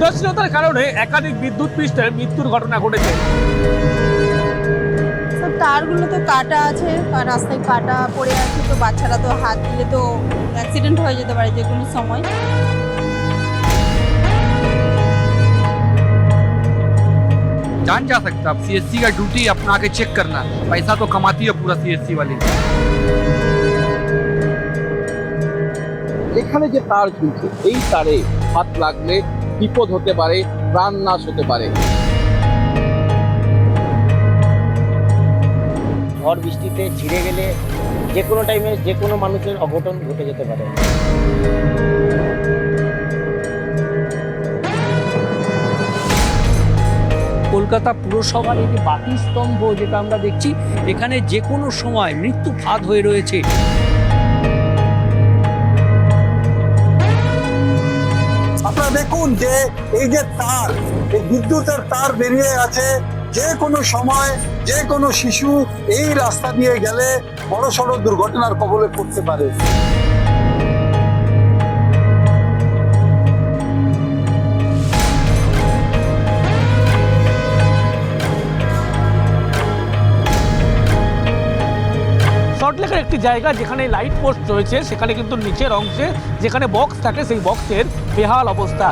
উদাসীনতার কারণে একাধিক বিদ্যুৎ পৃষ্ঠের মৃত্যুর ঘটনা ঘটেছে। তারগুলো তো কাটা আছে, রাস্তায় কাটা পড়ে আছে, তো বাচ্চারা তো হাত দিলে তো অ্যাক্সিডেন্ট হয়ে যেতে পারে যে কোনো সময়। जान जा सकता अब सीएससी का ड्यूटी अपना आके चेक करना, पैसा तो कमाती है पूरा सीएससी वाली। এখানে যে তার ঝুলছে, এই তারে হাত লাগলে বিপদ হতে পারে, প্রাণ নাশ হতে পারে। ঝড় বৃষ্টিতে ছিঁড়ে গেলে যে কোনো টাইমে যে কোনো মানুষের অঘটন ঘটে যেতে পারে। কলকাতা পুরসভার এই যে বাতি স্তম্ভ যেটা আমরা দেখছি, এখানে যে কোনো সময় মৃত্যু ফাঁদ হয়ে রয়েছে। আপনারা দেখুন যে এই যে তার, এই বিদ্যুতের তার বেরিয়ে আছে, যে কোনো সময় যে কোনো শিশু এই রাস্তা দিয়ে গেলে বড়সড় দুর্ঘটনার কবলে পড়তে পারে। সল্টলেকের একটি জায়গা যেখানে লাইট পোস্ট রয়েছে, সেখানে কিন্তু নিচের অংশে যেখানে বক্স থাকে সেই বক্সের বেহাল অবস্থা।